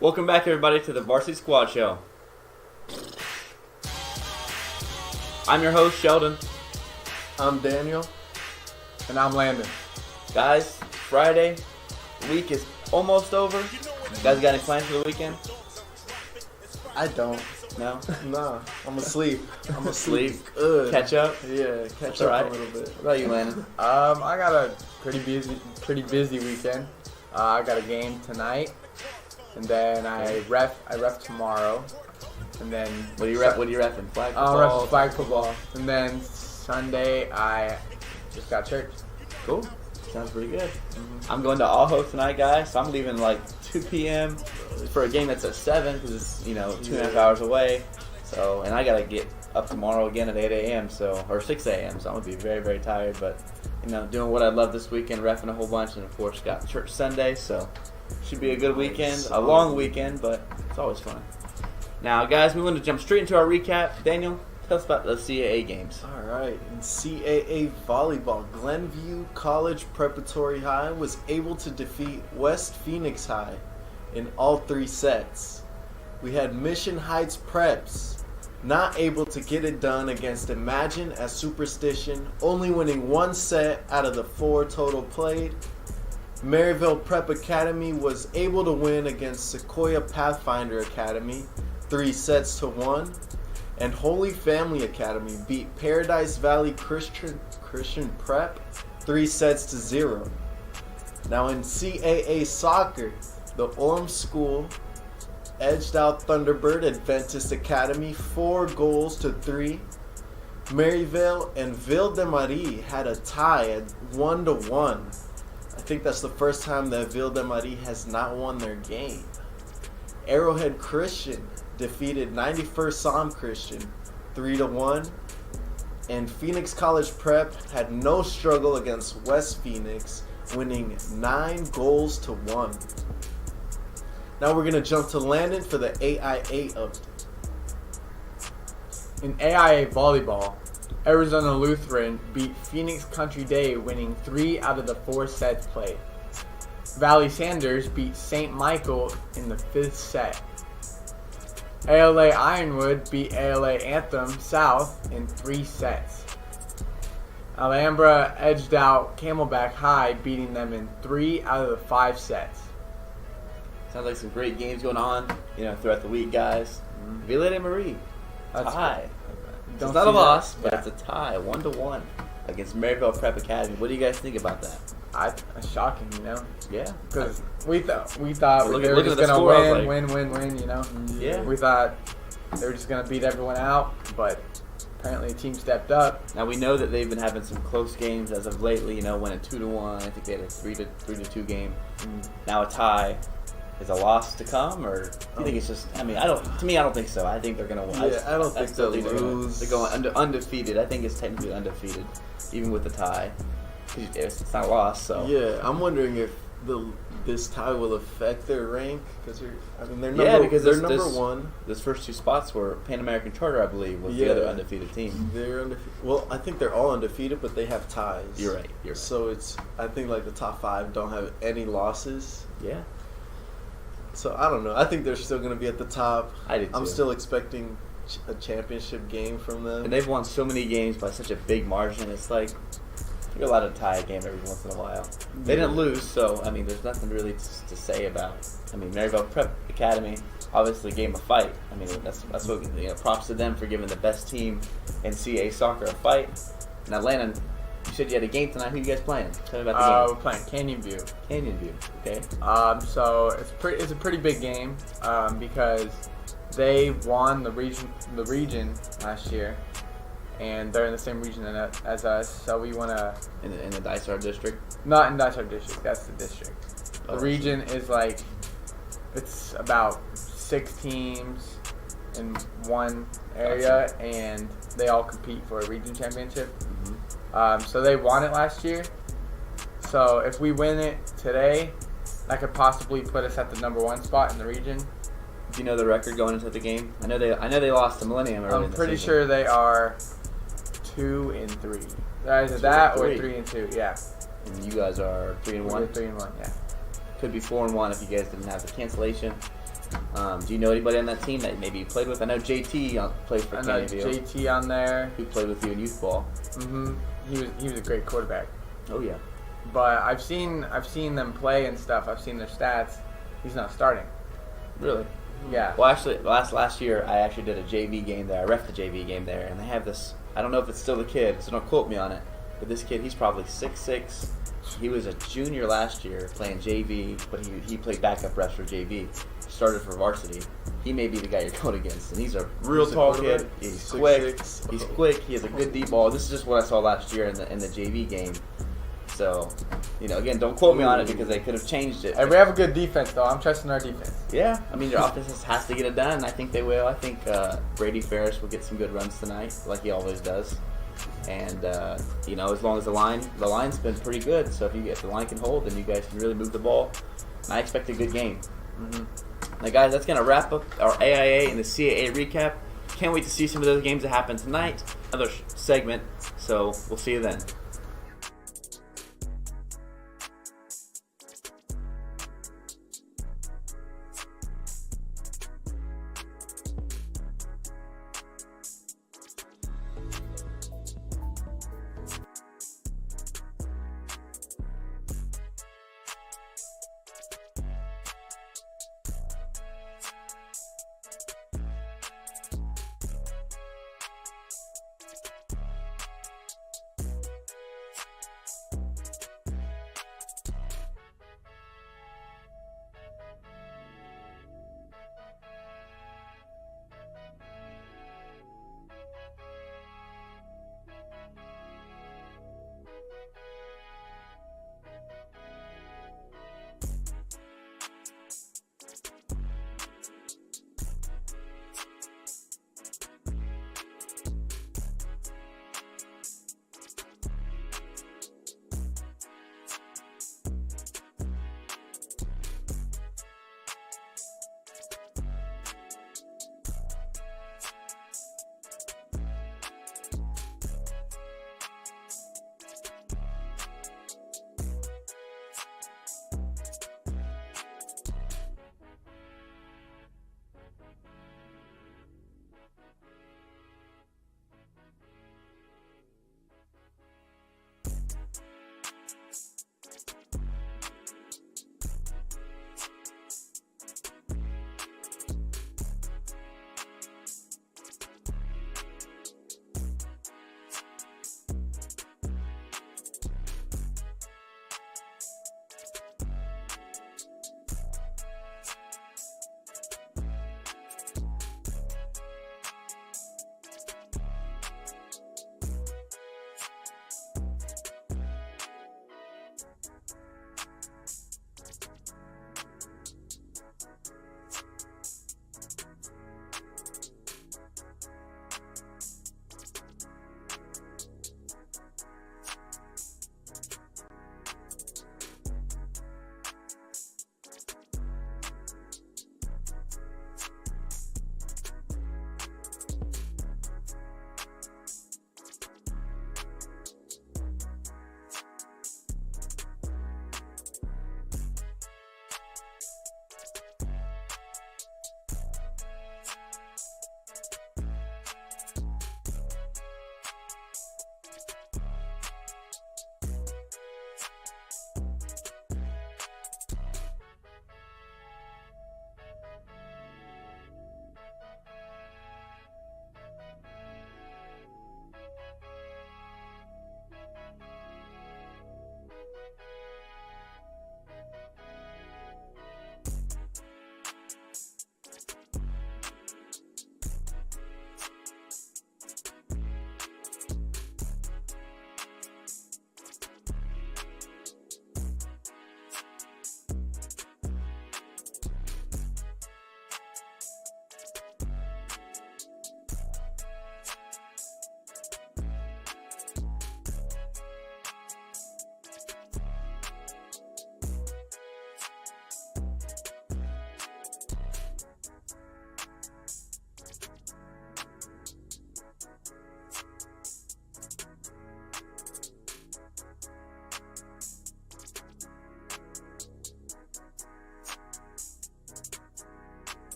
Welcome back, everybody, to the Varsity Squad show. I'm your host, Sheldon. I'm Daniel. And I'm Landon. Guys, Friday, week is almost over. You guys got any plans for the weekend? I don't. No? Nah, I'm asleep. I'm asleep. Catch up? Yeah, catch That's up right. a little bit. What about you, Landon? I got a pretty busy weekend. I got a game tonight, and then I ref tomorrow, and then What are you reffing? Flag I'll football? ref flag football, and then Sunday I just got church. Cool. Sounds pretty good. I'm going to Ajo tonight, guys, so I'm leaving like 2 p.m. for a game that's at 7 because it's, 2.5 hours away. So, and I got to get up tomorrow again at 8 a.m. or 6 a.m. So I'm going to be very, very tired. But, doing what I love this weekend, reffing a whole bunch, and of course got church Sunday. So, should be a good weekend, a long weekend, but it's always fun. Now, guys, we want to jump straight into our recap. Daniel, tell us about the CAA games. All right. In CAA volleyball, Glenview College Preparatory High was able to defeat West Phoenix High in all 3 sets. We had Mission Heights Preps not able to get it done against Imagine at Superstition, only winning 1 set out of the 4 total played. Maryville Prep Academy was able to win against Sequoia Pathfinder Academy 3 sets to 1. And Holy Family Academy beat Paradise Valley Christian Prep 3 sets to 0. Now in CAA soccer, the Orm School edged out Thunderbird Adventist Academy 4 goals to 3. Maryville and Ville de Marie had a tie at 1-1. I think that's the first time that Ville de Marie has not won their game. Arrowhead Christian defeated 91st Psalm Christian 3-1. And Phoenix College Prep had no struggle against West Phoenix, winning 9 goals to 1. Now we're going to jump to Landon for the AIA update. In AIA volleyball, Arizona Lutheran beat Phoenix Country Day, winning 3 out of the 4 sets played. Valley Sanders beat St. Michael in the 5th set. ALA Ironwood beat ALA Anthem South in 3 sets. Alhambra edged out Camelback High, beating them in 3 out of the 5 sets. Sounds like some great games going on, throughout the week, guys. Ville de Marie, tie. It's not a loss, but it's a tie, 1-1 against Maryville Prep Academy. What do you guys think about that? It's shocking, Yeah. Because we thought Look they at were just the gonna score, win, Yeah. We thought they were just gonna beat everyone out, but apparently the team stepped up. Now we know that they've been having some close games as of lately. Winning 2-1. I think they had a 3-2 game. Now a tie. Is a loss to come, or do you think it's just? I don't think so. I think they're gonna win. Yeah, I don't think they'll lose. They're going undefeated. I think it's technically undefeated, even with the tie. It's not a loss, so. Yeah, I'm wondering if this tie will affect their rank because they're number 1. Those first 2 spots were Pan American Charter, I believe, was the other undefeated team. They're undefeated. Well, I think they're all undefeated, but they have ties. You're right. So I think like the top 5 don't have any losses. Yeah. So I don't know. I think they're still going to be at the top. I do too. I'm still expecting a championship game from them. And they've won so many games by such a big margin. It's like you're allowed to tie a game every once in a while. They didn't lose, so there's nothing really to say about. Maryville Prep Academy obviously gave them a fight. That's what props to them for giving the best team in CA soccer a fight. Now, Landon, you said you had a game tonight. Who you guys playing? Tell me about the game. We're playing Canyon View. Canyon View. Okay. So it's a pretty big game because they won the region last year, and they're in the same region as us. So we want to in the Dysart district. Not in Dysart district. That's the district. The region is it's about 6 teams in one area, and they all compete for a region championship. So they won it last year. So if we win it today, that could possibly put us at the number 1 spot in the region. Do you know the record going into the game? I know they lost to Millennium early in the pretty season. sure they are 2-3. Either that or 3-2. Yeah. And you guys are 3-1. 3-1. Yeah. Could be 4-1 if you guys didn't have the cancellation. Do you know anybody on that team that maybe you played with? I know JT plays for I know KU. JT on there. Who played with you in youth ball? Mm-hmm. He was a great quarterback. Oh yeah. But I've seen them play and stuff. I've seen their stats. He's not starting. Really? Yeah. Well, actually, last year I actually did a JV game there. I ref the JV game there, and they have this. I don't know if it's still the kid, so don't quote me on it. But this kid, he's probably 6'6". He was a junior last year playing JV, but he played backup refs for JV. Started for varsity. He may be the guy you're going against, and he's a real tall kid. He's quick. He's quick. He has a good deep ball. This is just what I saw last year in the JV game. So, again, don't quote me on it because they could have changed it. And we have a good defense, though. I'm trusting our defense. Yeah, I mean, your offense has to get it done. I think they will. I think Brady Ferris will get some good runs tonight, like he always does. And as long as the line's been pretty good. So if the line can hold, then you guys can really move the ball. I expect a good game. Mm-hmm. Now, guys, that's gonna wrap up our AIA and the CAA recap. Can't wait to see some of those games that happen tonight. Another segment. So we'll see you then.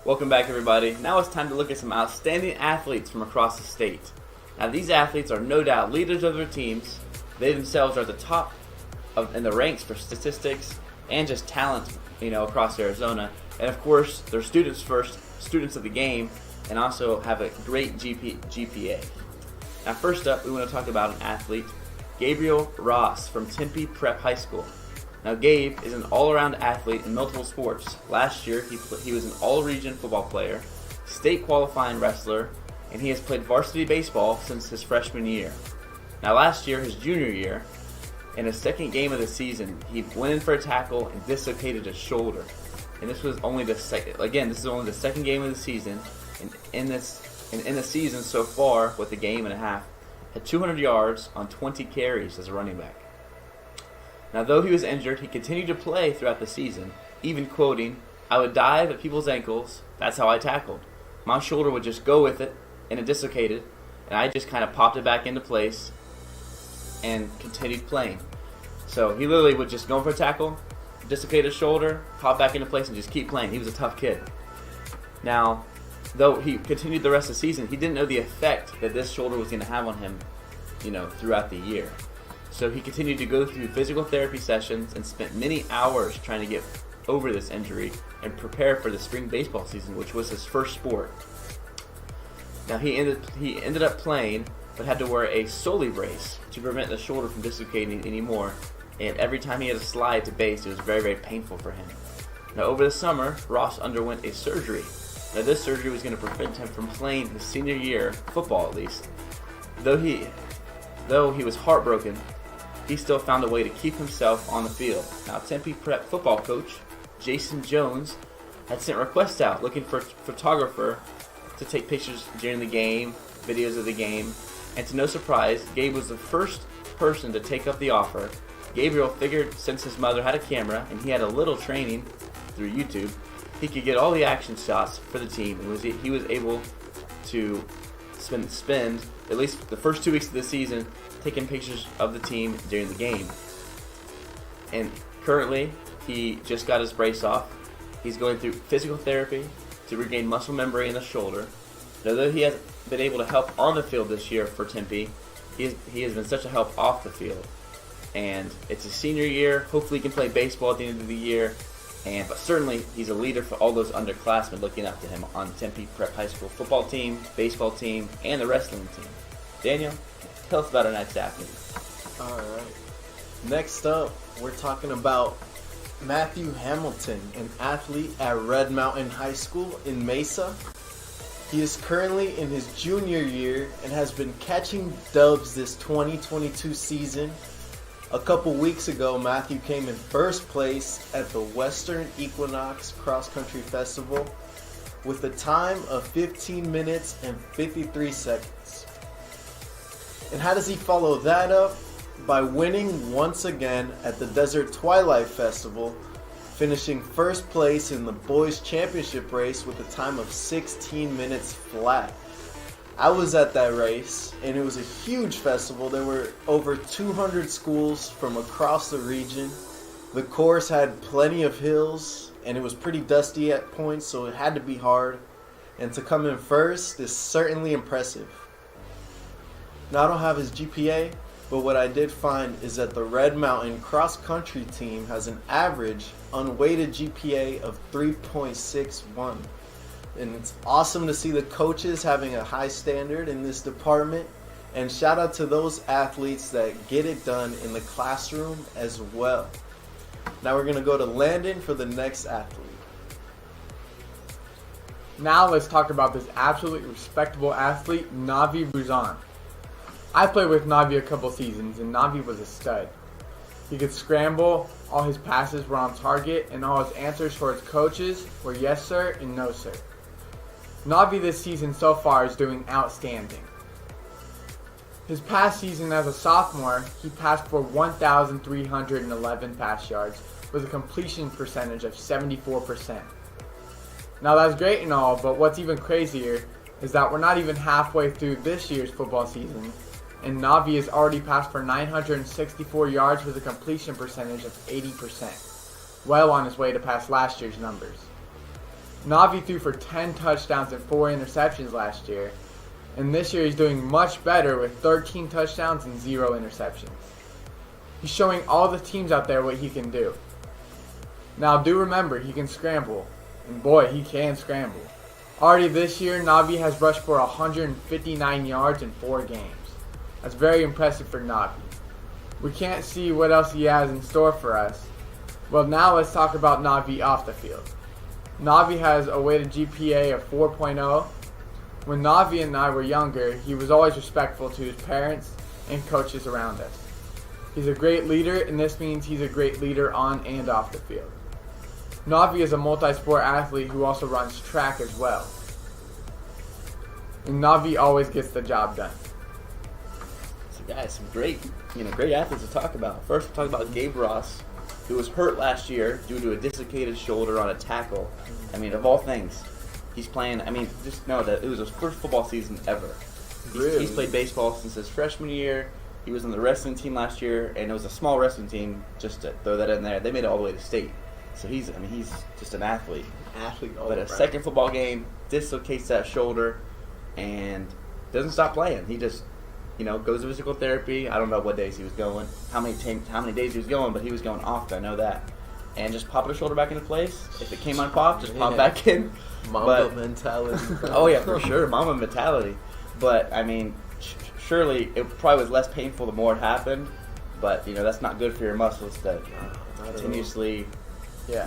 Welcome back, everybody. Now it's time to look at some outstanding athletes from across the state. Now, these athletes are no doubt leaders of their teams. They themselves are at the top in the ranks for statistics and just talent, across Arizona. And of course, they're students first, students of the game, and also have a great GPA. Now, first up, we want to talk about an athlete, Gabriel Ross from Tempe Prep High School. Now, Gabe is an all-around athlete in multiple sports. Last year, he was an all-region football player, state qualifying wrestler, and he has played varsity baseball since his freshman year. Now, last year, his junior year, in his second game of the season, he went in for a tackle and dislocated his shoulder. And this was only the second. Again, this is only the second game of the season. And in the season so far, with a game and a half, had 200 yards on 20 carries as a running back. Now, though he was injured, he continued to play throughout the season, even quoting, "I would dive at people's ankles. That's how I tackled. My shoulder would just go with it, and it dislocated, and I just kind of popped it back into place and continued playing." So he literally would just go for a tackle, dislocate his shoulder, pop back into place, and just keep playing. He was a tough kid. Now, though he continued the rest of the season, he didn't know the effect that this shoulder was going to have on him, throughout the year. So he continued to go through physical therapy sessions and spent many hours trying to get over this injury and prepare for the spring baseball season, which was his first sport. Now, he ended up playing, but had to wear a Soli brace to prevent the shoulder from dislocating anymore. And every time he had to slide to base, it was very, very painful for him. Now, over the summer, Ross underwent a surgery. Now, this surgery was going to prevent him from playing his senior year, football at least. Though he was heartbroken, he still found a way to keep himself on the field. Now, Tempe Prep football coach Jason Jones had sent requests out looking for a photographer to take pictures during the game, videos of the game, and to no surprise, Gabe was the first person to take up the offer. Gabriel figured since his mother had a camera and he had a little training through YouTube, he could get all the action shots for the team, and he was able to spend at least the first 2 weeks of the season taking pictures of the team during the game. And currently, he just got his brace off. He's going through physical therapy to regain muscle memory in the shoulder. Now, though he hasn't been able to help on the field this year for Tempe, he has been such a help off the field. And it's his senior year. Hopefully he can play baseball at the end of the year. But certainly he's a leader for all those underclassmen looking up to him on Tempe Prep High School football team, baseball team, and the wrestling team. Daniel, tell us about our next athlete. All right. Next up, we're talking about Matthew Hamilton, an athlete at Red Mountain High School in Mesa. He is currently in his junior year and has been catching dubs this 2022 season. A couple weeks ago, Matthew came in first place at the Western Equinox Cross Country Festival with a time of 15 minutes and 53 seconds. And how does he follow that up? By winning once again at the Desert Twilight Festival, finishing first place in the boys championship race with a time of 16 minutes flat. I was at that race, and it was a huge festival. There were over 200 schools from across the region. The course had plenty of hills, and it was pretty dusty at points, so it had to be hard. And to come in first is certainly impressive. Now, I don't have his GPA, but what I did find is that the Red Mountain cross country team has an average unweighted GPA of 3.61. And it's awesome to see the coaches having a high standard in this department. And shout out to those athletes that get it done in the classroom as well. Now we're going to go to Landon for the next athlete. Now let's talk about this absolutely respectable athlete, Navi Buzan. I played with Navi a couple seasons, and Navi was a stud. He could scramble, all his passes were on target, and all his answers for his coaches were yes sir and no sir. Navi this season so far is doing outstanding. His past season as a sophomore, he passed for 1,311 pass yards with a completion percentage of 74%. Now that's great and all, but what's even crazier is that we're not even halfway through this year's football season, and Navi has already passed for 964 yards with a completion percentage of 80%, well on his way to pass last year's numbers. Navi threw for 10 touchdowns and 4 interceptions last year. And this year he's doing much better with 13 touchdowns and 0 interceptions. He's showing all the teams out there what he can do. Now do remember, he can scramble. And boy, he can scramble. Already this year, Navi has rushed for 159 yards in 4 games. That's very impressive for Navi. We can't see what else he has in store for us. Well, now let's talk about Navi off the field. Navi has a weighted GPA of 4.0. When Navi and I were younger, he was always respectful to his parents and coaches around us. He's a great leader, and this means he's a great leader on and off the field. Navi is a multi-sport athlete who also runs track as well. And Navi always gets the job done. So guys, some great athletes to talk about. First, we'll talk about Gabe Ross, who was hurt last year due to a dislocated shoulder on a tackle. I mean, of all things, he's playing. I mean, just know that it was his first football season ever. He's played baseball since his freshman year. He was on the wrestling team last year, and it was a small wrestling team. Just to throw that in there, they made it all the way to state. So he's just an athlete. But a second football game, dislocates that shoulder, and doesn't stop playing. He just, goes to physical therapy. I don't know what days he was going, how many days he was going, but he was going often. I know that. And just popping the shoulder back into place. If it came unpopped, just pop back in. Mamba mentality. Oh yeah, for sure, Mamba mentality. But I mean, surely it probably was less painful the more it happened. But that's not good for your muscles to continuously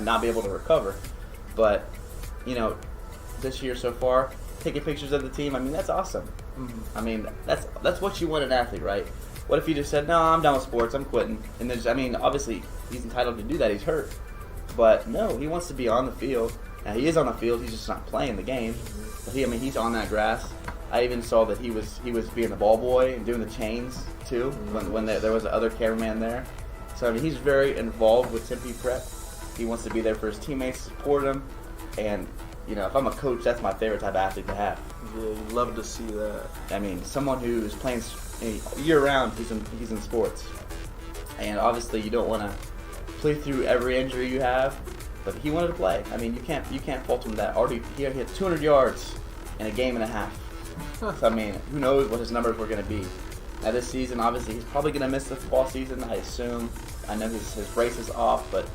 not be able to recover. But this year so far, taking pictures of the team, I mean, that's awesome. Mm-hmm. I mean, that's what you want an athlete, right? What if you just said, no, I'm done with sports, I'm quitting? And obviously he's entitled to do that. He's hurt, but no, he wants to be on the field. Now he is on the field. He's just not playing the game. But he's on that grass. I even saw that he was being the ball boy and doing the chains too when there was other cameraman there. So he's very involved with Tempe Prep. He wants to be there for his teammates, support them, and if I'm a coach, that's my favorite type of athlete to have. Yeah, you'd love to see that. I mean, someone who's playing year round, he's in sports, and obviously you don't want to play through every injury you have, but he wanted to play. I mean, you can't fault him that. Already he had 200 yards in a game and a half. So I mean, who knows what his numbers were going to be. Now this season, obviously, he's probably going to miss the football season, I assume. I know his brace is off, but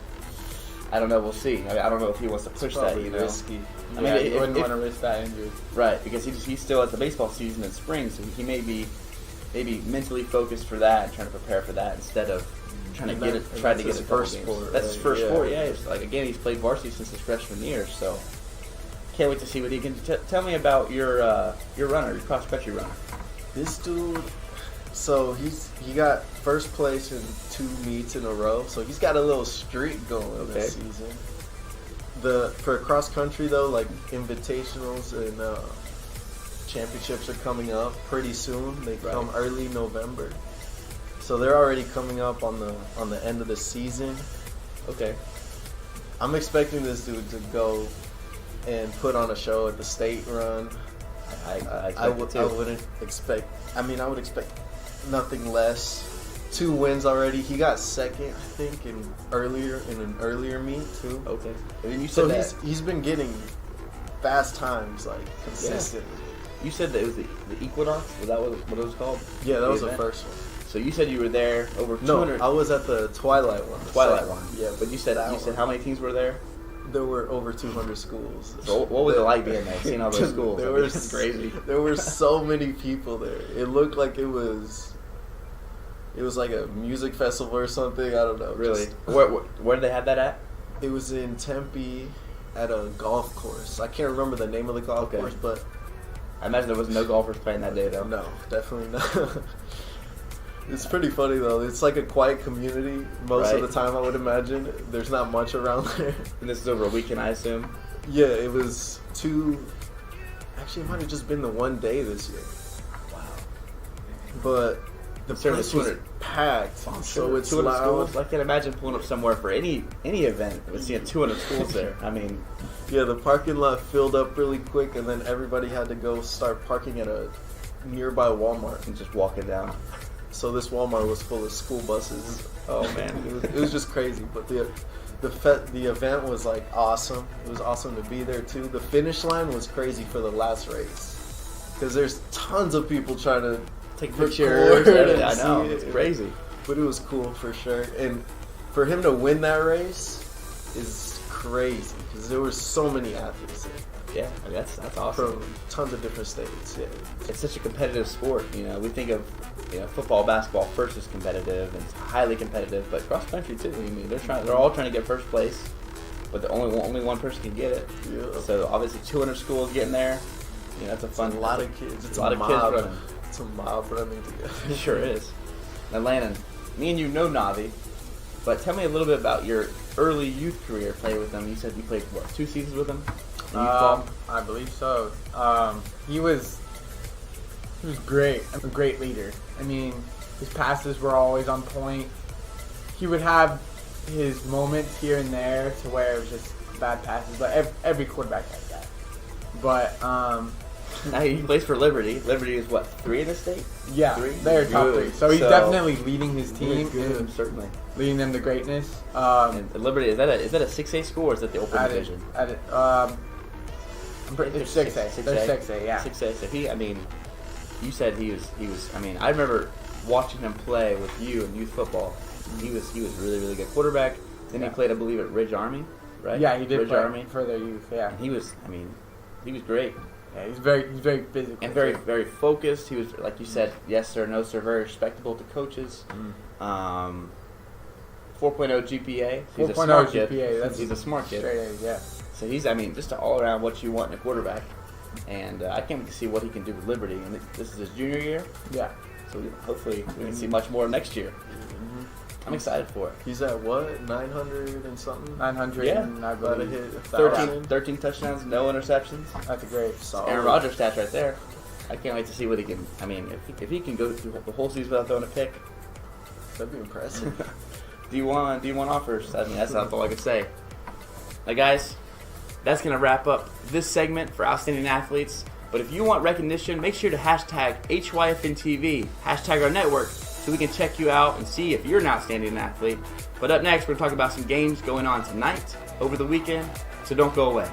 I don't know. We'll see. I don't know if he wants to push that. Risky. I mean, he wouldn't want to risk that injury. Right, because he still has the baseball season in spring, so he may be mentally focused for that and trying to prepare for that instead of trying to get his first sport. That's his first sport. Yeah, it's he's played varsity since his freshman year, so can't wait to see what he can. Tell me about your runner, your cross country runner. This dude. So he got first place in 2 meets in a row. So he's got a little streak going this season. For cross country though, like invitationals and championships are coming up pretty soon. They come early November. So they're already coming up on the end of the season. Okay. I'm expecting this dude to go and put on a show at the state run. I would expect nothing less. 2 wins already. He got second, I think, in an earlier meet too. Okay. And then you said he's been getting fast times like consistently. Yeah. You said that it was the Equinox. Was that what it was called? Yeah, that was the first one. So you said you were there over 200. No, I was at the Twilight one. Twilight one. Yeah, but you said how many teams were there? There were over 200 schools. So what was it like being there, seeing all those schools? There were crazy. There were so many people there. It looked like it was like a music festival or something. I don't know. Really? Where did they have that at? It was in Tempe at a golf course. I can't remember the name of the golf course, but I imagine there was no golfers playing that day though. No, definitely not. It's pretty funny though. It's like a quiet community most of the time. I would imagine there's not much around there. And this is over a weekend, I assume. Yeah, it was 2. Actually, it might have just been the 1 day this year. Wow. But the place was packed, so it's 200 loud. schools. I can't imagine pulling up somewhere for any event with seeing 200 schools there. I mean, yeah, the parking lot filled up really quick, and then everybody had to go start parking at a nearby Walmart and just walking down. So this Walmart was full of school buses. Oh man, it was just crazy. But The event was like awesome. It was awesome to be there too. The finish line was crazy for the last race because there's tons of people trying to Take record pictures. and I know. see It's it. crazy. But it was cool for sure. And for him to win that race is crazy because there were so many athletes there Yeah, I mean, that's awesome. from tons of different states. Yeah. It's such a competitive sport. You know, we think of football, basketball first is competitive and it's highly competitive, but cross country too. I mean, they're all trying to get first place, but only one person can get it. Yeah. So obviously 200 schools getting there. You know, that's a fun. A lot of kids. It's a lot of kids running. It's a mob running together. It sure is. Now, Landon, me and you know Navi, but tell me a little bit about your early youth career. Play with them. You said you played what, 2 seasons with them? In youth ball? I believe so. He was great. A great leader. I mean, his passes were always on point. He would have his moments here and there to where it was just bad passes, but every quarterback has that. But Now he plays for Liberty. Liberty is what, 3 in the state? yeah, 3? they're top Good. 3. So he's So- definitely leading his team and Certainly. leading them to greatness. And Liberty, is that a 6A school or is that the open division? It's 6A. They're 6A, yeah. 6A. So he, I mean, you said he was. I mean, I remember watching him play with you in youth football. He was really, really good quarterback. Then he played, I believe, at Ridge Army, right? Yeah, he did Ridge play Army. for their youth, yeah. And he was, I mean, he was great Yeah, he's very physical. and very, too. very focused. He was, like you said, yes sir, no sir, very respectable to coaches. 4.0 GPA. He's a 4.0 smart kid. GPA, that's He's a smart kid. Straight A's, yeah. So he's, I mean, just all around what you want in a quarterback. And I can't wait to see what he can do with Liberty. And this is his junior year, Yeah. so hopefully we can see much more next year. I'm excited for it. He's at what, 900 and something? 900 Yeah. and I About to believe hit 13, 1,000. 13 touchdowns, no interceptions. that's a great. Solid. Aaron Rodgers stats right there. I can't wait to see what he can. I mean, if he can go through the whole season without throwing a pick, That'd be impressive. D1 offers. I mean, that's all I can say. Now, guys, that's gonna wrap up this segment for Outstanding Athletes. But if you want recognition, make sure to hashtag HYFNTV, hashtag our network, so we can check you out and see if you're an outstanding athlete. But up next, we're going to talk about some games going on tonight, over the weekend, so don't go away.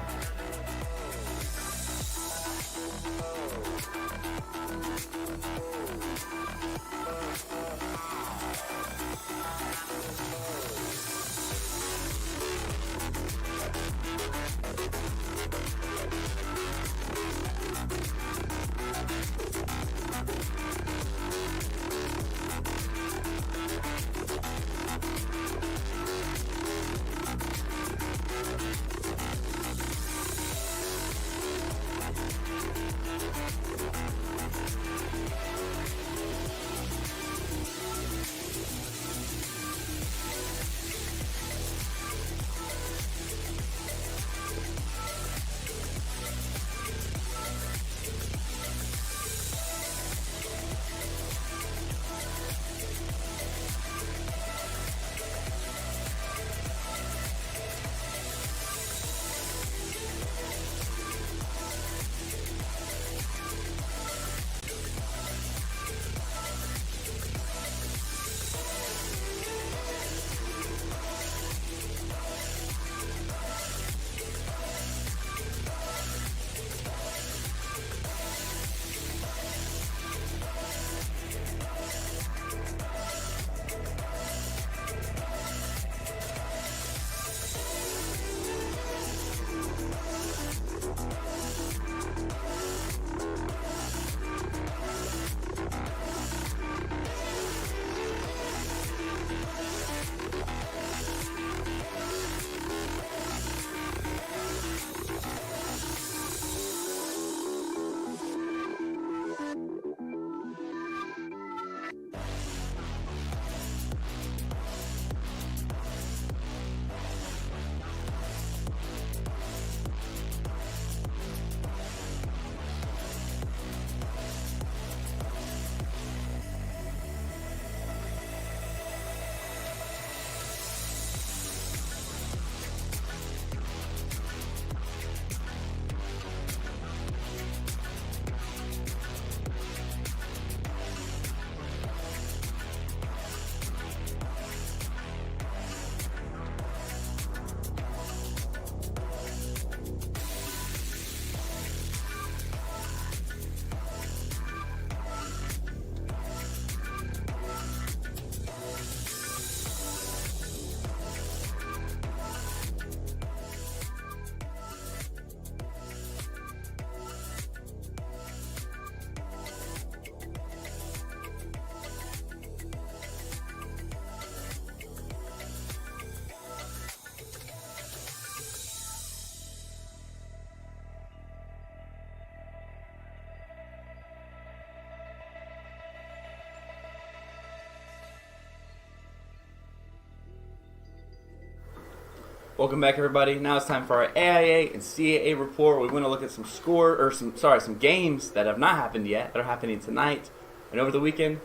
Welcome back, everybody. Now it's time for our AIA and CAA report. We're going to look at some games that have not happened yet, that are happening tonight and over the weekend.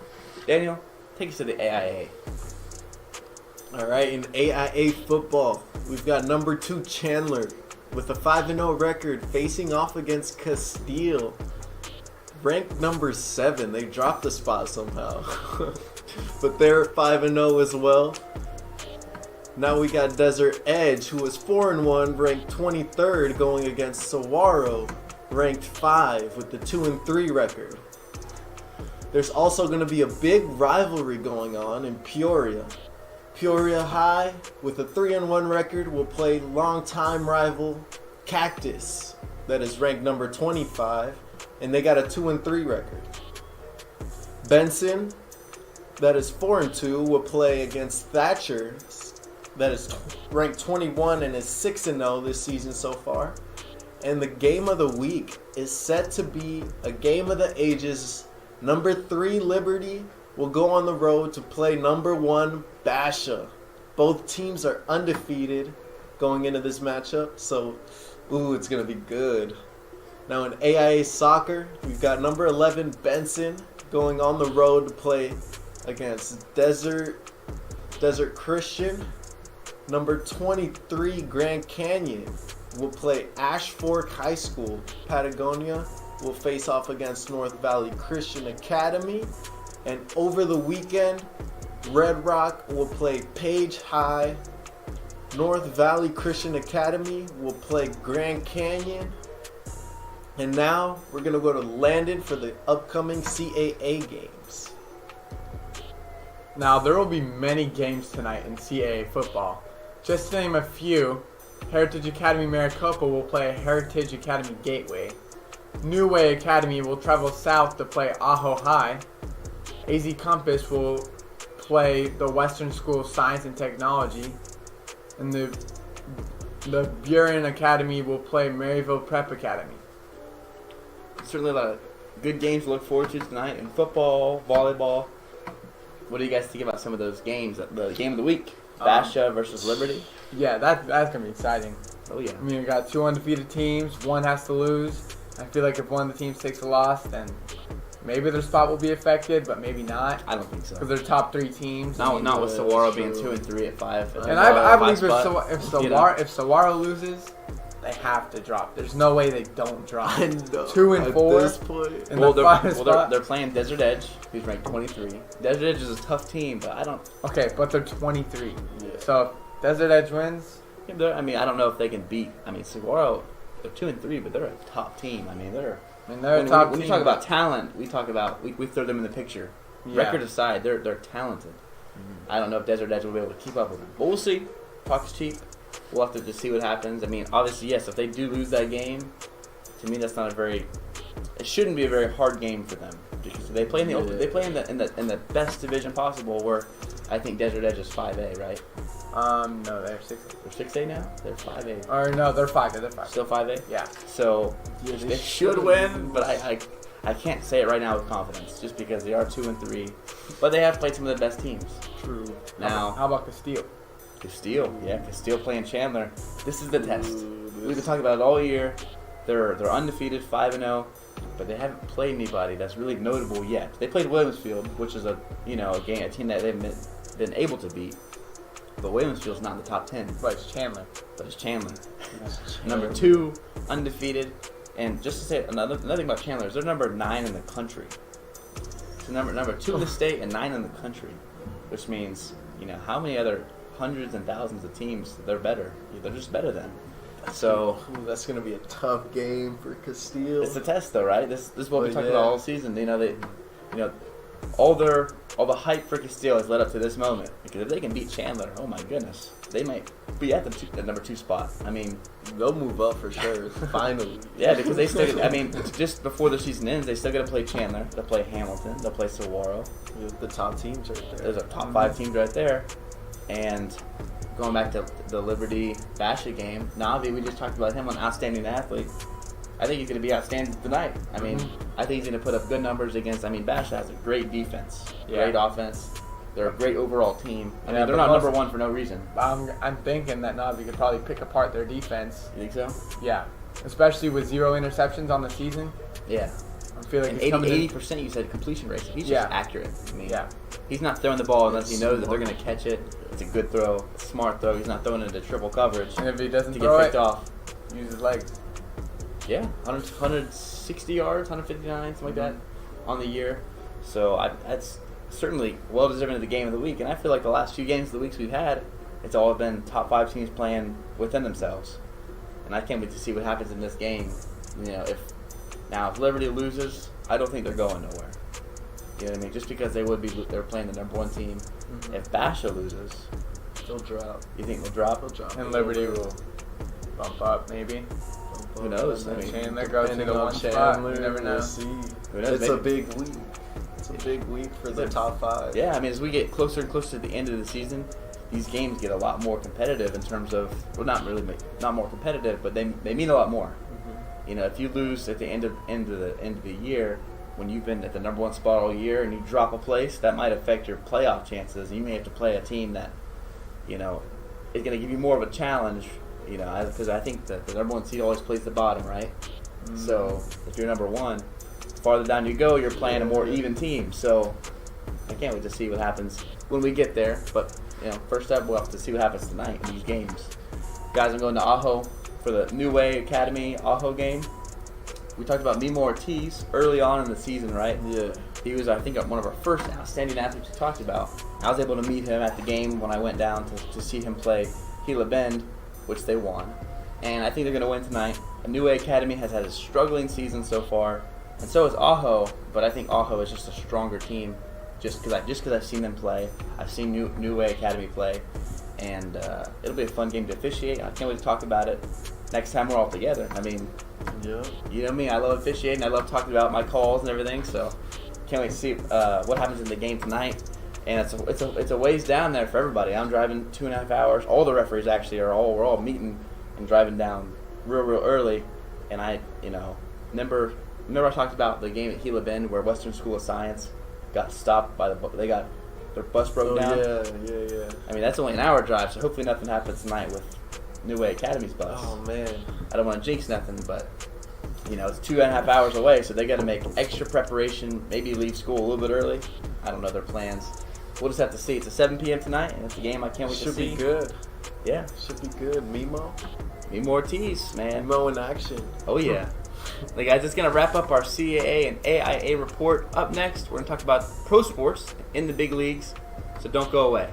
Daniel, take us to the AIA. All right, in AIA football, we've got number 2 Chandler with a 5-0 record facing off against Castile. Ranked number 7, they dropped a spot somehow, but they're 5-0 as well. Now we got Desert Edge, who was 4-1, ranked 23rd, going against Saguaro, ranked 5 with the 2-3 record. There's also going to be a big rivalry going on in Peoria. Peoria High, with a 3-1 record, will play longtime rival Cactus, that is ranked number 25, and they got a 2-3 record. Benson, that is 4-2, will play against Thatcher, that is ranked 21 and is 6-0 this season so far. And the game of the week is set to be a game of the ages. Number 3 Liberty will go on the road to play number 1 Basha. Both teams are undefeated going into this matchup, so it's going to be good. Now in AIA soccer, we've got number 11 Benson going on the road to play against Desert Christian. Number 23 Grand Canyon will play Ash Fork High School. Patagonia will face off against North Valley Christian Academy. And over the weekend, Red Rock will play Page High. North Valley Christian Academy will play Grand Canyon. And now we're going to go to Landon for the upcoming CAA games. Now, there will be many games tonight in CAA football. Just to name a few, Heritage Academy Maricopa will play Heritage Academy Gateway. New Way Academy will travel south to play Ajo High. AZ Compass will play the Western School of Science and Technology. And the Buren Academy will play Maryville Prep Academy. Certainly a lot of good games to look forward to tonight in football, volleyball. What do you guys think about some of those games? The game of the week, Basha versus Liberty. Yeah, that's going to be exciting. Oh, yeah. I mean, we got 2 undefeated teams. One has to lose. I feel like if one of the teams takes a loss, then maybe their spot will be affected, but maybe not. I don't think so. Because they're top 3 teams. Not with Saguaro being 2-3 at 5. And I believe if if Saguaro loses, they have to drop. There's no way they don't drop. 2 and 4 at this point. They're playing Desert Edge, who's ranked 23. Desert Edge is a tough team, but I don't. Okay, but they're 23. Yeah. So if Desert Edge wins. I mean, I don't know if they can beat. I mean, Saguaro, they're 2-3, but they're a top team. I mean, they're a top team. When you talk about talent, we throw them in the picture. Yeah. Record aside, they're talented. Mm-hmm. I don't know if Desert Edge will be able to keep up with them, but we'll see. Talk is cheap. We'll have to just see what happens. I mean, obviously, yes, if they do lose that game, to me, that's not it shouldn't be a very hard game for them. Because they play in the open, they play in the best division possible, where I think Desert Edge is 5A, right? No, they're 6A. They're 6A now? They're 5A. Or no, they're 5A. They're 5A. Still 5A? Yeah. So they should win, but I can't say it right now with confidence, just because they are 2-3. But they have played some of the best teams. True. Now, how about Castile? Castile playing Chandler. This is the test. We've been talking about it all year. They're undefeated, 5-0, but they haven't played anybody that's really notable yet. They played Williamsfield, which is a team that they've been able to beat. But Williamsfield's not in the top 10. But it's Chandler. Number 2, undefeated. And just to say another thing about Chandler is they're number 9 in the country. So number 2 in the state and 9 in the country, which means how many other hundreds and thousands of teams they're better. They're just better than. So that's gonna be a tough game for Castile. It's a test, though, right? This is what we talked about all season. All the hype for Castile has led up to this moment, because if they can beat Chandler, oh my goodness, they might be at the number 2 spot. I mean, they'll move up for sure. Finally. Yeah, because they still. I mean, just before the season ends, they still got to play Chandler. They'll play Hamilton. They'll play Saguaro. The top teams right there. There's a top 5 teams right there, and going back to the Liberty Basha game, Navi, we just talked about him, an outstanding athlete. I think he's going to be outstanding tonight. I mean, I think he's going to put up good numbers against. Basha has a great defense, great offense. They're a great overall team. I Yeah, mean, they're but not number one for no reason. I'm thinking that Navi could probably pick apart their defense. You think so? Yeah, especially with 0 interceptions on the season. Yeah. I feel like And he's coming in. 80% you said completion rate. So he's Yeah. just accurate. I mean, Yeah. he's not throwing the ball unless he It's knows that they're smart. going to catch it. It's a good throw, a smart throw. He's not throwing it into triple coverage And if he doesn't to throw get picked it, off. use his legs. Yeah, 160 yards, 159, something like that on the year. So that's certainly well deserving of the game of the week. And I feel like the last few games of the weeks we've had, it's all been top 5 teams playing within themselves. And I can't wait to see what happens in this game. You know, if Liberty loses, I don't think they're going nowhere. You know what I mean? Just because they're playing the number 1 team. Mhm. If Basha loses, They'll drop. you think they'll drop? They'll drop. And Liberty will bump up, maybe. Who knows? I mean, Chandler go to Depending the on one spot. Chandler, You never know. we'll see. Who knows? It's a Maybe. big week. It's a big week for the It's a- top 5. Yeah, I mean, as we get closer and closer to the end of the season, these games get a lot more competitive in terms of, well, not more competitive, but they mean a lot more. Mhm. You know, if you lose at the end of the year, when you've been at the number 1 spot all year and you drop a place, that might affect your playoff chances. You may have to play a team that, you know, is going to give you more of a challenge. You know, because I think that the number 1 seed always plays the bottom, right? So if you're number 1, farther down you go, you're playing a more even team. So I can't wait to see what happens when we get there. But you know, first up, we'll have to see what happens tonight in these games. Guys, I'm going to Ajo for the New Way Academy Ajo game. We talked about Mimo Ortiz early on in the season, right? Yeah. He was, I think, one of our first outstanding athletes we talked about. I was able to meet him at the game when I went down to see him play Gila Bend, which they won. And I think they're going to win tonight. A New Way Academy has had a struggling season so far, and so is Ajo, but I think Ajo is just a stronger team just because I've seen them play. I've seen New Way Academy play, and it'll be a fun game to officiate. I can't wait to talk about it next time we're all together. I mean, Yeah. you know me, I love officiating. I love talking about my calls and everything, so can't wait to see what happens in the game tonight. And it's a ways down there for everybody. I'm driving 2.5 hours. All the referees actually we're all meeting and driving down real early. And I, remember I talked about the game at Gila Bend where Western School of Science got stopped by their bus broke down. Yeah. I mean, that's only an hour drive, so hopefully nothing happens tonight with New Way Academy's bus. Oh man. I don't want to jinx nothing, but it's 2.5 hours away, so they got to make extra preparation. Maybe leave school a little bit early. I don't know their plans. We'll just have to see. It's a 7 p.m. tonight, and it's a game I can't wait to Should see. be good. Yeah, Should be good. Mimo. Mimo Ortiz, man. Mimo in action. Oh yeah. Hey guys, it's gonna wrap up our CAA and AIA report. Up next, we're gonna talk about pro sports in the big leagues. So don't go away.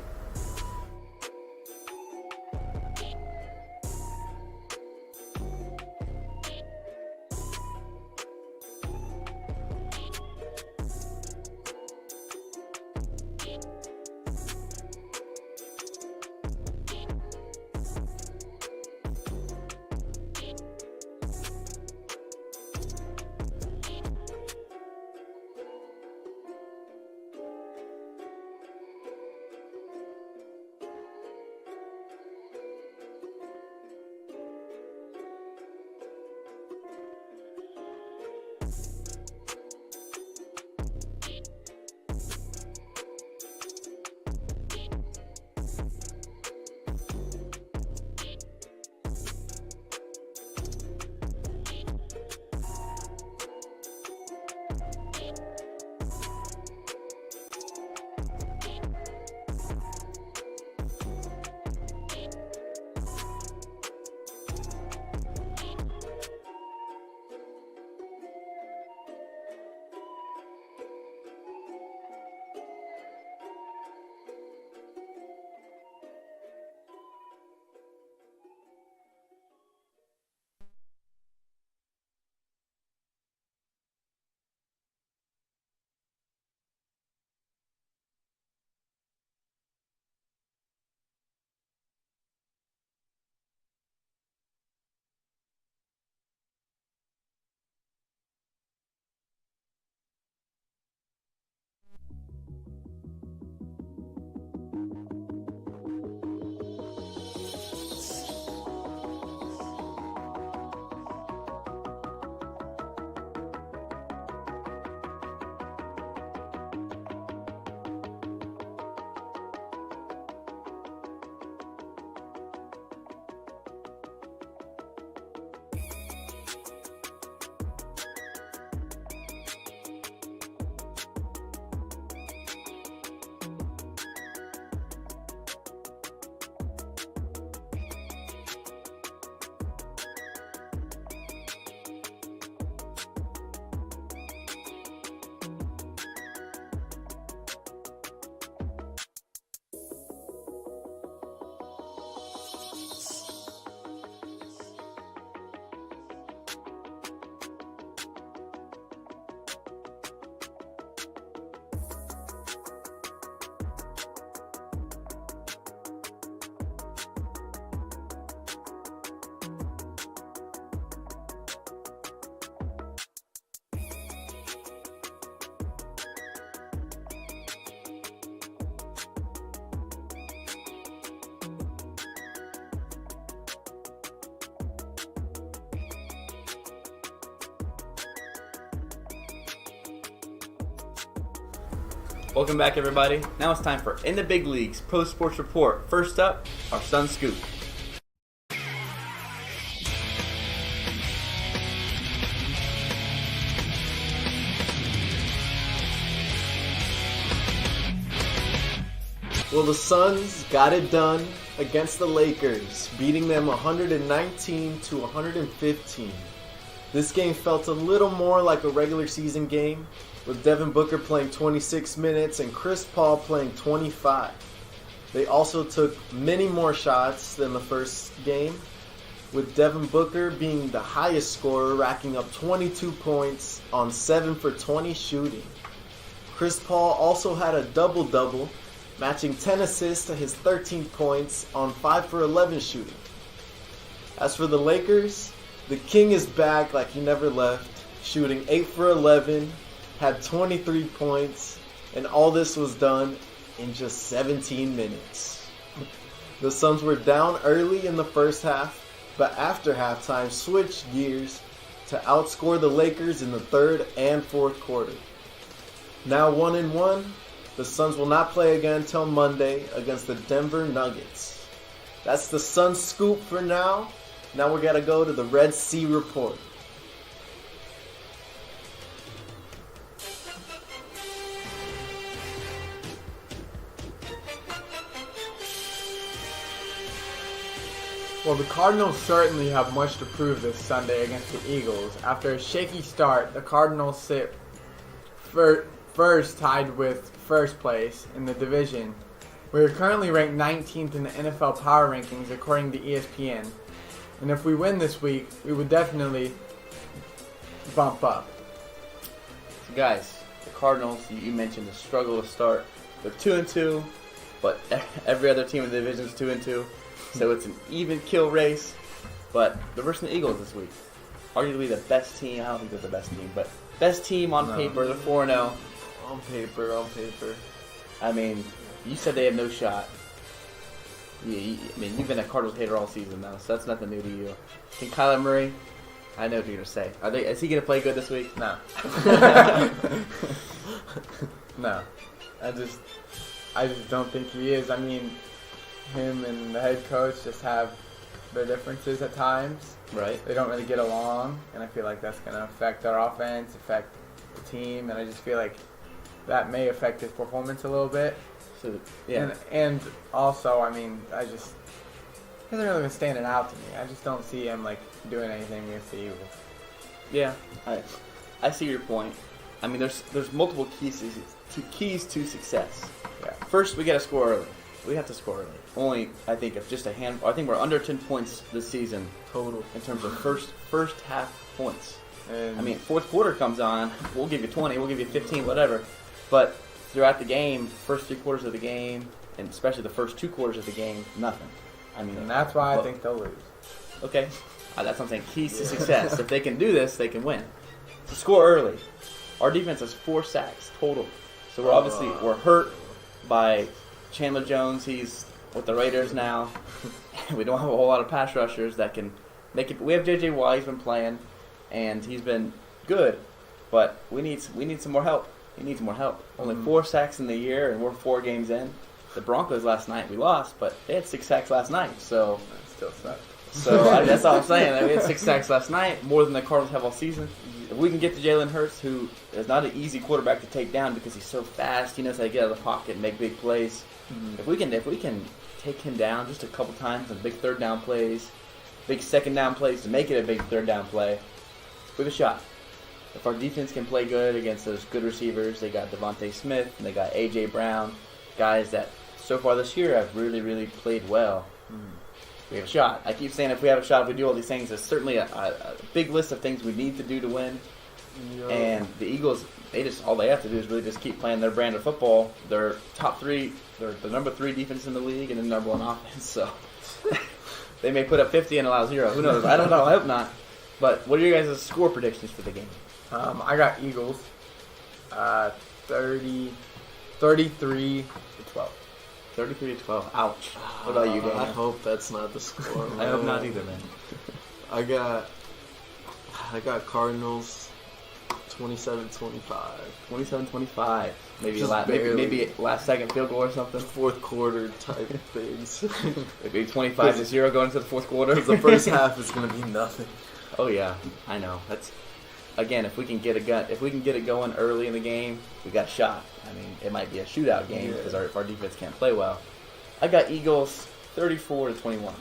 Welcome back, everybody. Now it's time for In the Big Leagues Pro Sports Report. First up, our Sun Scoop. Well, the Suns got it done against the Lakers, beating them 119 to 115. This game felt a little more like a regular season game, with Devin Booker playing 26 minutes and Chris Paul playing 25. They also took many more shots than the first game, with Devin Booker being the highest scorer, racking up 22 points on 7 for 20 shooting. Chris Paul also had a double-double, matching 10 assists to his 13 points on 5 for 11 shooting. As for the Lakers, the King is back like he never left, shooting 8 for 11, had 23 points, and all this was done in just 17 minutes. The Suns were down early in the first half, but after halftime switched gears to outscore the Lakers in the third and fourth quarter. Now 1-1, the Suns will not play again until Monday against the Denver Nuggets. That's the Suns scoop for now. Now we gotta go to the Red Sea report. Well, the Cardinals certainly have much to prove this Sunday against the Eagles. After a shaky start, the Cardinals sit first tied with first place in the division. We are currently ranked 19th in the NFL Power Rankings according to ESPN. And if we win this week, we would definitely bump up. So guys, the Cardinals, you mentioned the struggle to start. They're 2-2, but every other team in the division is 2-2. So it's an even kill race. But they're versus the Eagles this week. Arguably the best team. I don't think they're the best team, but best team on paper. They're 4-0. On paper. I mean, you said they have no shot. I mean, you've been a Cardinals hater all season now, so that's nothing new to you. I think Kyler Murray, I know what you're going to say. Is he going to play good this week? No. No. I just don't think he is. I mean, him and the head coach just have their differences at times. Right. They don't really get along, and I feel like that's going to affect our offense, affect the team, and I just feel like that may affect his performance a little bit. So, yeah. And also, I mean, he isn't really been standing out to me. I just don't see him like doing anything against the Eagles. Yeah, I see your point. I mean, there's multiple keys to success. Yeah. First, we got to score early. We have to score early. Only, I think, if just a handful. I think we're under 10 points this season Total. in terms of first half points. And I mean, fourth quarter comes on, we'll give you 20, we'll give you 15, whatever. But throughout the game, first 3 quarters of the game, and especially the first 2 quarters of the game, nothing. I mean, and that's why I think they'll lose. Okay, that's what I'm saying. Keys to success. If they can do this, they can win. To score early. Our defense has 4 sacks total. So we're hurt by Chandler Jones. He's with the Raiders now. We don't have a whole lot of pass rushers that can make it. We have J.J. Watt. He's been playing, and he's been good. But we need some more help. He needs more help. Only 4 sacks in the year, and we're 4 games in. The Broncos last night, we lost, but they had 6 sacks last night. So That still sucks. So that's all I'm saying. We had 6 sacks last night, more than the Cardinals have all season. If we can get to Jalen Hurts, who is not an easy quarterback to take down because he's so fast, he knows how to get out of the pocket and make big plays. If we can take him down just a couple times on big third down plays, big second down plays to make it a big third down play, we have a shot. If our defense can play good against those good receivers, they got Devontae Smith and they got A.J. Brown, guys that so far this year have really, really played well. We have a shot. I keep saying if we have a shot, if we do all these things, there's certainly a big list of things we need to do to win. Yo. And the Eagles, all they have to do is really just keep playing their brand of football. They're top 3, they're the number 3 defense in the league and the number 1 offense. So they may put up 50 and allow 0. Who knows? I don't know. I hope not. But what are your guys' score predictions for the game? I got Eagles, 33-12. 33-12. Ouch. What about you, Daniel? I hope that's not the score. I hope not either, man. I got Cardinals 27-25. 27-25. Maybe Just maybe last second field goal or something. Fourth quarter type things. Maybe 25-0 going into the fourth quarter. Because the first half is going to be nothing. Oh yeah, I know. That's again, if we can get it going early in the game, we got a shot. I mean, it might be a shootout game because our defense can't play well. I got Eagles 34-21.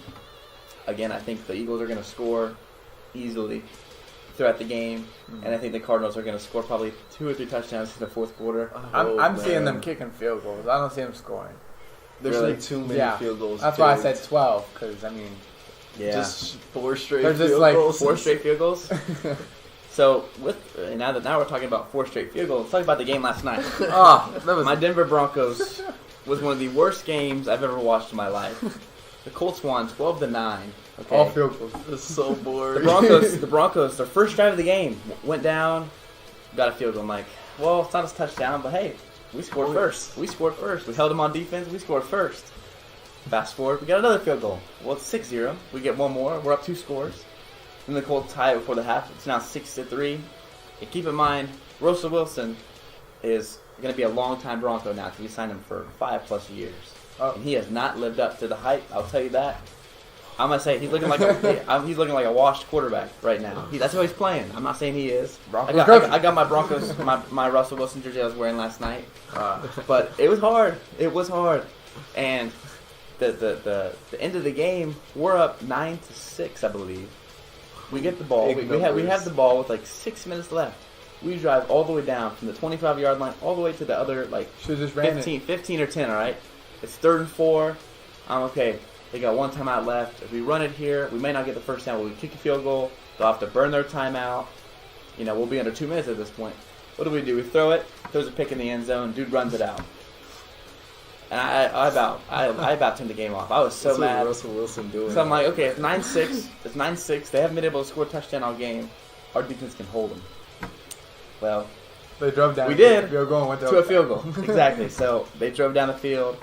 Again, I think the Eagles are going to score easily throughout the game, and I think the Cardinals are going to score probably 2 or 3 touchdowns in the fourth quarter. I'm seeing them kicking field goals. I don't see them scoring. There's Really? like too many field goals. That's why I said 12, because, I mean... Yeah. Just 4 straight They're just field like goals. 4 straight field goals. So now we're talking about 4 straight field goals. Let's talk about the game last night. that was My Denver Broncos was one of the worst games I've ever watched in my life. The Colts won 12-9. Okay. all field goals. It's so boring. The Broncos, their first drive of the game, went down, got a field goal. I'm like, well, it's not a touchdown, but hey, we scored first. We scored first. We held them on defense. We scored first. Fast forward, we got another field goal. Well, it's 6-0. We get one more. We're up 2 scores. Then the Colts tie it before the half. It's now 6-3. And keep in mind, Russell Wilson is going to be a long-time Bronco now because we signed him for 5+ years. And he has not lived up to the hype. I'll tell you that. I'm gonna say he's looking like a washed quarterback right now. That's how he's playing. I'm not saying he is. I got my Broncos, my Russell Wilson jersey I was wearing last night. But it was hard. It was hard. And the end of the game, we're up 9-6, I believe. We get the ball. We have the ball with like 6 minutes left. We drive all the way down from the 25-yard line all the way to the other 15 or 10. All right. It's 3rd and 4. I'm okay. They got 1 timeout left. If we run it here, we may not get the first down. But we kick a field goal. They'll have to burn their timeout. We'll be under 2 minutes at this point. What do? We throw it. Throws a pick in the end zone. Dude runs it out. And I about turned the game off. I was so mad. What Russell Wilson doing? So I'm like, okay, it's 9-6. It's 9-6. They haven't been able to score a touchdown all game. Our defense can hold them. Well, they drove down. We did field goal and went to a field goal. Exactly. So they drove down the field,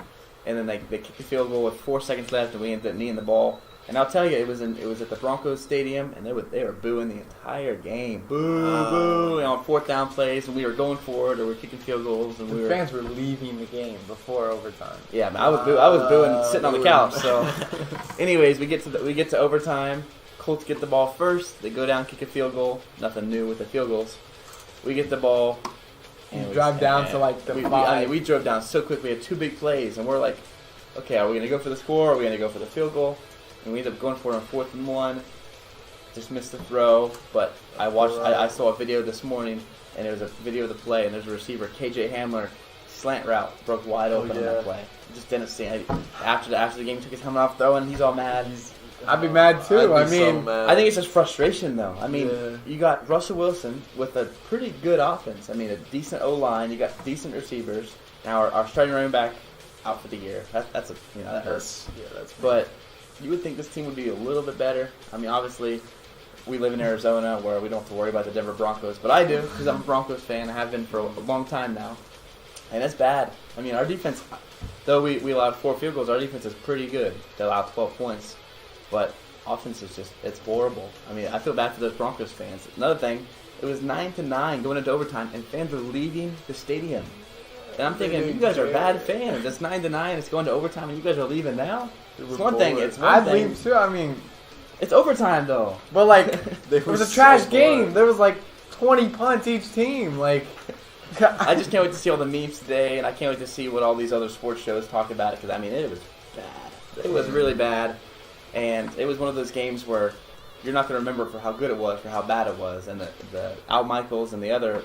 and then they kicked the field goal with 4 seconds left, and we ended up kneeing the ball. And I'll tell you, it was at the Broncos stadium, and they were booing the entire game. Boo, boo! And on 4th down plays, and we were going for it, or we're kicking field goals, and the fans were leaving the game before overtime. Yeah, man, I was booing, sitting on the couch. So, anyways, we get to overtime. Colts get the ball first. They go down, kick a field goal. Nothing new with the field goals. We get the ball. And we drive down to like the 5. We drove down so quick. We had 2 big plays, and we're like, okay, are we going to go for the score, or are we going to go for the field goal? And we ended up going for it on 4th and 1. Just missed the throw, but I saw a video this morning, and it was a video of the play, and there's a receiver, KJ Hamler, slant route, broke wide open on that play. Just didn't see it. After the game, he took his helmet off throwing, he's all mad. I'd be mad too. I think it's just frustration, though. I mean, you got Russell Wilson with a pretty good offense. I mean, a decent O-line. You got decent receivers. Now our starting running back out for the year. That hurts. But you would think this team would be a little bit better. I mean, obviously, we live in Arizona where we don't have to worry about the Denver Broncos. But I do, because I'm a Broncos fan. I have been for a long time now. And it's bad. I mean, our defense, though we allowed 4 field goals, our defense is pretty good. They allowed 12 points. But offense is it's horrible. I mean, I feel bad for those Broncos fans. Another thing, it was 9-9 going into overtime, and fans are leaving the stadium. And I'm thinking, you guys are bad fans. It's 9-9. It's going to overtime, and you guys are leaving now. It's one thing. I'd leave too. I mean, it's overtime though. But like, it was a trash game. There was like 20 punts each team. Like, I just can't wait to see all the memes today, and I can't wait to see what all these other sports shows talk about it. Because I mean, it was bad. It was really bad, and it was one of those games where you're not going to remember for how good it was, for how bad it was, and the Al Michaels and the other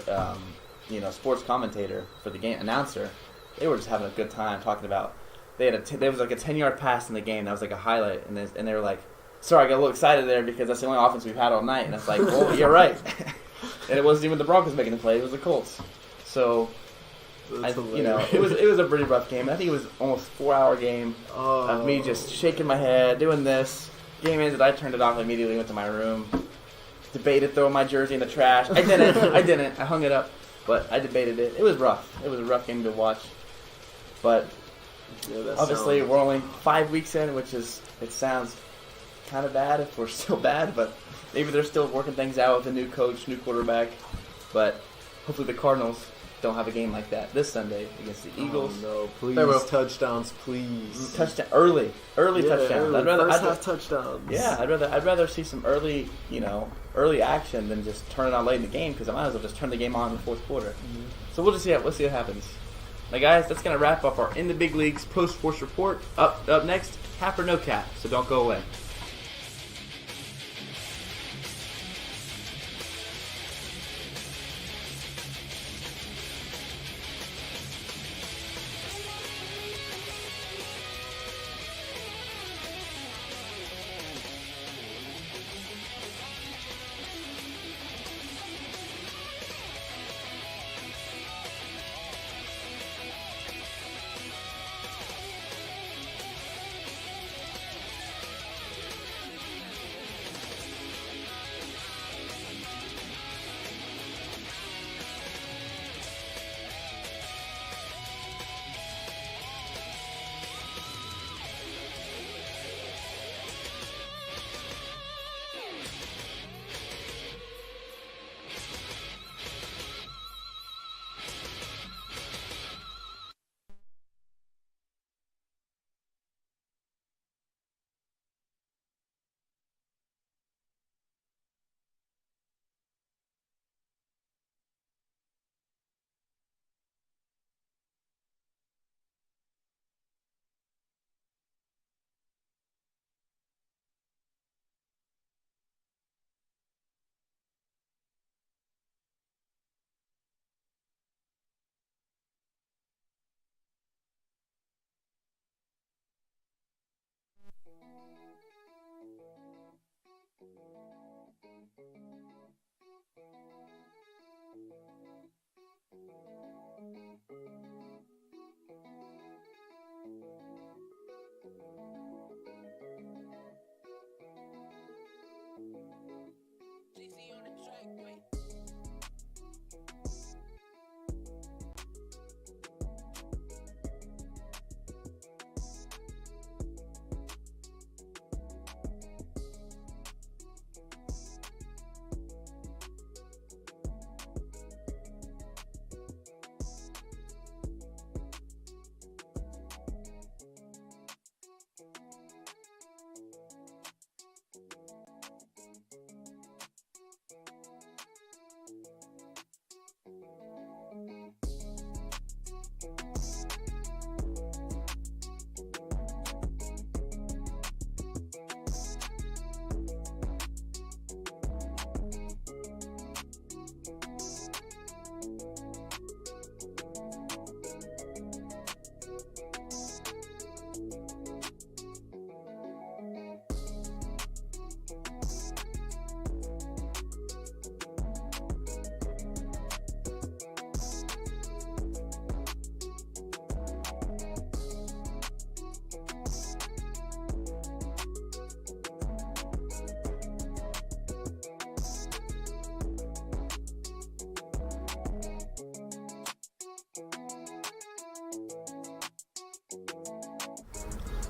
sports commentator for the game announcer, they were just having a good time talking about. There was like a 10-yard pass in the game that was like a highlight, and they were like, "Sorry, I got a little excited there because that's the only offense we've had all night." And it's like, well, you're right. And it wasn't even the Broncos making the play; it was the Colts. So, it was a pretty rough game. I think it was almost a 4-hour game of me just shaking my head, doing this. Game ended. I turned it off immediately. Went to my room, debated throwing my jersey in the trash. I didn't. I hung it up, but I debated it. It was rough. It was a rough game to watch, but. Yeah, obviously, we're only 5 weeks in, it sounds kind of bad if we're still bad, but maybe they're still working things out with a new coach, new quarterback. But hopefully the Cardinals don't have a game like that this Sunday against the Eagles. Oh, no, They will. please, touchdowns, please. Touchdown early Yeah, touchdowns. early. First half touchdowns. Yeah, I'd rather see some early action than just turn it on late in the game, because I might as well just turn the game on in the fourth quarter. Mm-hmm. So we'll see what happens. Now, guys, that's gonna wrap up our In the Big Leagues post sports report. Up next, cap or no cap. So don't go away.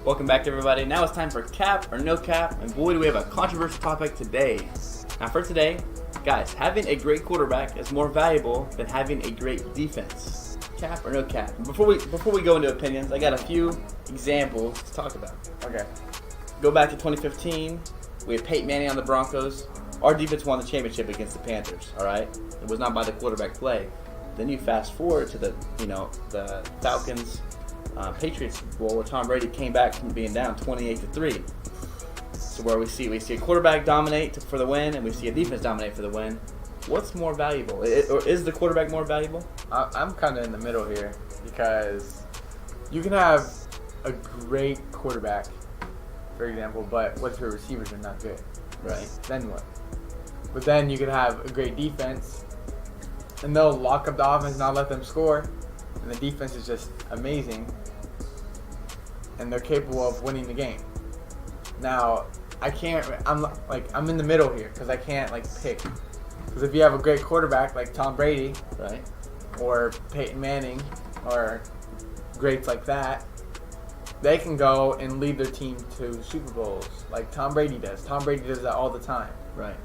Welcome back, everybody. Now it's time for cap or no cap, and boy, do we have a controversial topic today. Now, for today, guys, having a great quarterback is more valuable than having a great defense. Cap or no cap? Before we go into opinions, I got a few examples to talk about. Okay. Go back to 2015. We had Peyton Manning on the Broncos. Our defense won the championship against the Panthers. All right, it was not by the quarterback play. Then you fast forward to the Falcons. Patriots Bowl, where Tom Brady came back from being down 28-3. So where we see a quarterback dominate for the win, and we see a defense dominate for the win. What's more valuable? Or is the quarterback more valuable? I'm kind of in the middle here, because you can have a great quarterback, for example, but what if your receivers are not good? Right. Then what? But then you could have a great defense, and they'll lock up the offense, not let them score, and the defense is just amazing, and they're capable of winning the game. Now, I'm in the middle here, because I can't pick. Because if you have a great quarterback like Tom Brady, Right. or Peyton Manning, or greats like that, they can go and lead their team to Super Bowls like Tom Brady does. Tom Brady does that all the time. Right.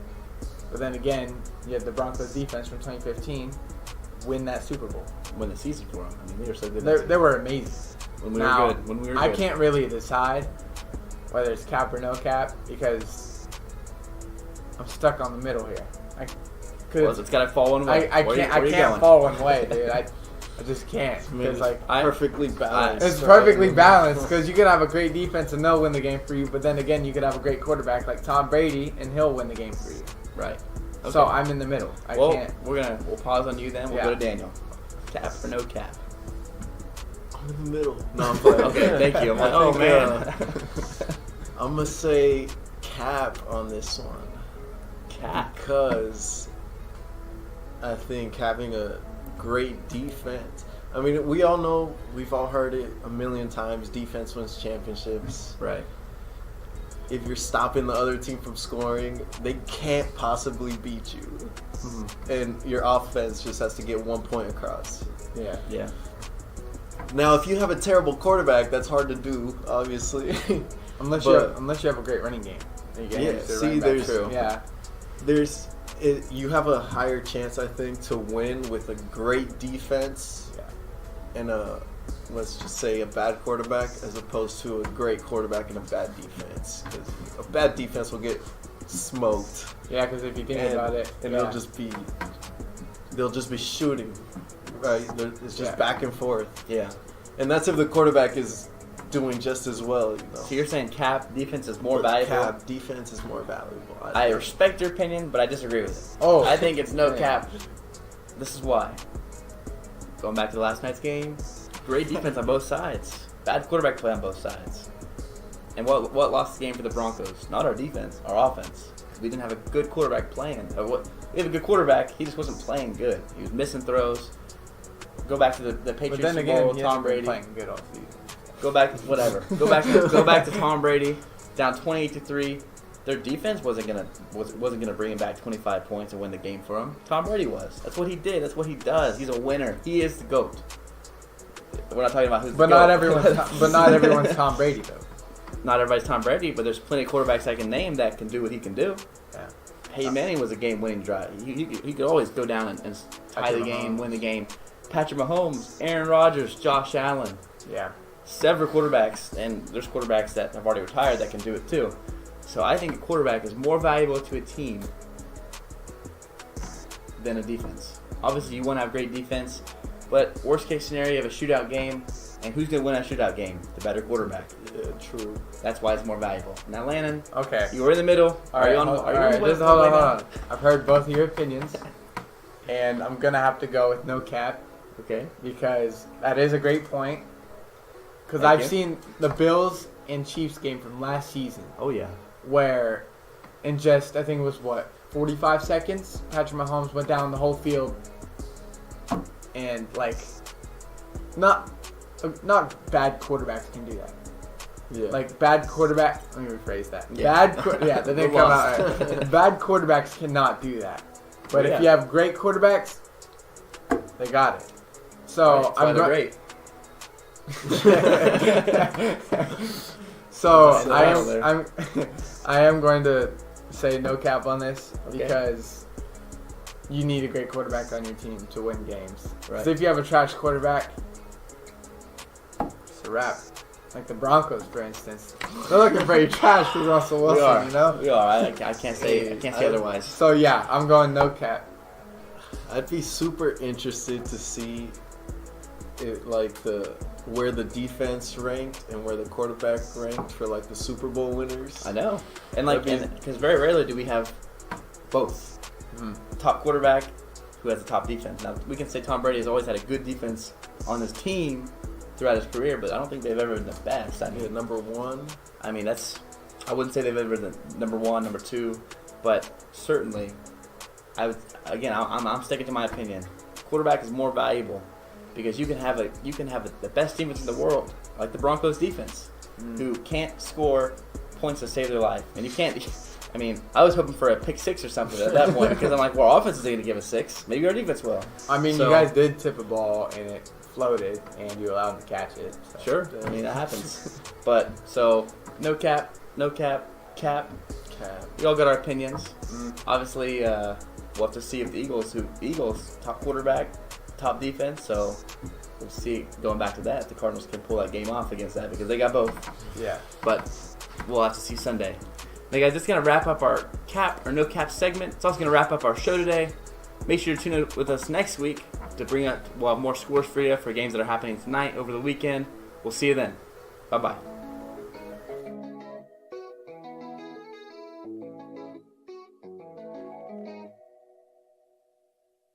But then again, you have the Broncos defense from 2015, win that Super Bowl. Win the season for them. I mean, they were so good. They were amazing. When we Now, were good. When we were good. I can't really decide whether it's cap or no cap because I'm stuck on the middle here. Well, it's got to fall one way. I can't fall one way, dude. I just can't. Because perfectly balanced. It's perfectly balanced because you could have a great defense and they'll win the game for you, but then again, you could have a great quarterback like Tom Brady and he'll win the game for you. Right. Okay. So I'm in the middle. I can't. We'll pause on you then. We'll go to Daniel. Cap or no cap? I'm in the middle. No, I'm playing. Okay, thank you. I'm like, oh man. I'm gonna say cap on this one. Cap. Because I think having a great defense. I mean, we all know, we've all heard it a million times. Defense wins championships. Right. If you're stopping the other team from scoring, they can't possibly beat you. Mm-hmm. And your offense just has to get 1 point across. Yeah. Yeah. Now, if you have a terrible quarterback, that's hard to do, obviously. unless you have a great running game. You have a higher chance, I think, to win with a great defense and let's just say a bad quarterback as opposed to a great quarterback and a bad defense. Because a bad defense will get smoked. Yeah, because if you think about it, and they'll just be shooting, right? It's just back and forth. Yeah, and that's if the quarterback is doing just as well. So you're saying cap defense is more valuable? Cap defense is more valuable. I respect your opinion, but I disagree with it. Oh, I think it's no cap. This is why. Going back to last night's game, great defense on both sides. Bad quarterback play on both sides. And what lost the game for the Broncos? Not our defense, our offense. We didn't have a good quarterback playing. We have a good quarterback. He just wasn't playing good. He was missing throws. Go back to the Patriots Super Bowl. Tom Brady playing good all season. Go back. Go back to Tom Brady. Down 28-3. Their defense wasn't gonna bring him back 25 points and win the game for him. Tom Brady was. That's what he did. That's what he does. He's a winner. He is the GOAT. We're not talking about who's the GOAT. Not everyone's Tom Brady though. Not everybody's Tom Brady, but there's plenty of quarterbacks I can name that can do what he can do. Yeah. Peyton Manning was a game-winning drive. He could always go down and tie the game, win the game. Patrick Mahomes, Aaron Rodgers, Josh Allen. Yeah. Several quarterbacks, and there's quarterbacks that have already retired that can do it too. So I think a quarterback is more valuable to a team than a defense. Obviously, you want to have great defense, but worst case scenario, you have a shootout game, and who's going to win a shootout game? The better quarterback. Yeah, true. That's why it's more valuable. Now, Landon, okay, you were in the middle. Hold on. I've heard both of your opinions, and I'm going to have to go with no cap. Okay. Because that is a great point. Because I've seen the Bills and Chiefs game from last season. Oh, yeah. Where in just, I think it was 45 seconds, Patrick Mahomes went down the whole field and not bad quarterbacks can do that. Yeah. Bad quarterback. Let me rephrase that. Yeah. That didn't come out right. Bad quarterbacks cannot do that. But if you have great quarterbacks, they got it. So I'm great. So I am going to say no cap on this because you need a great quarterback on your team to win games. Because if you have a trash quarterback, it's a wrap. Like the Broncos, for instance, they're looking pretty trash with Russell Wilson. We are. I can't say otherwise. So yeah, I'm going no cap. I'd be super interested to see it, where the defense ranked and where the quarterback ranked for the Super Bowl winners. I know, and because very rarely do we have both. Top quarterback who has a top defense. Now we can say Tom Brady has always had a good defense on his team throughout his career, but I don't think they've ever been the best. Number one. I mean, I wouldn't say they've ever been number one, number two, but certainly, I'm sticking to my opinion. Quarterback is more valuable because you can have the best defense in the world, like the Broncos defense, who can't score points to save their life, and you can't. I mean, I was hoping for a pick six or something at that point because I'm like, well, our offense is going to give us 6. Maybe our defense will. I mean, you guys did tip a ball and it floated, and you allowed them to catch it. So. Sure. I mean, that happens. But, so, no cap, cap. We all got our opinions. Obviously, we'll have to see if the Eagles, top quarterback, top defense. So we'll see, going back to that, if the Cardinals can pull that game off against that, because they got both. Yeah. But we'll have to see Sunday. Now, guys, that's going to wrap up our cap or no cap segment. It's also going to wrap up our show today. Make sure to tune in with us next week to bring up, we'll have more scores for you for games that are happening tonight over the weekend. We'll see you then. Bye-bye.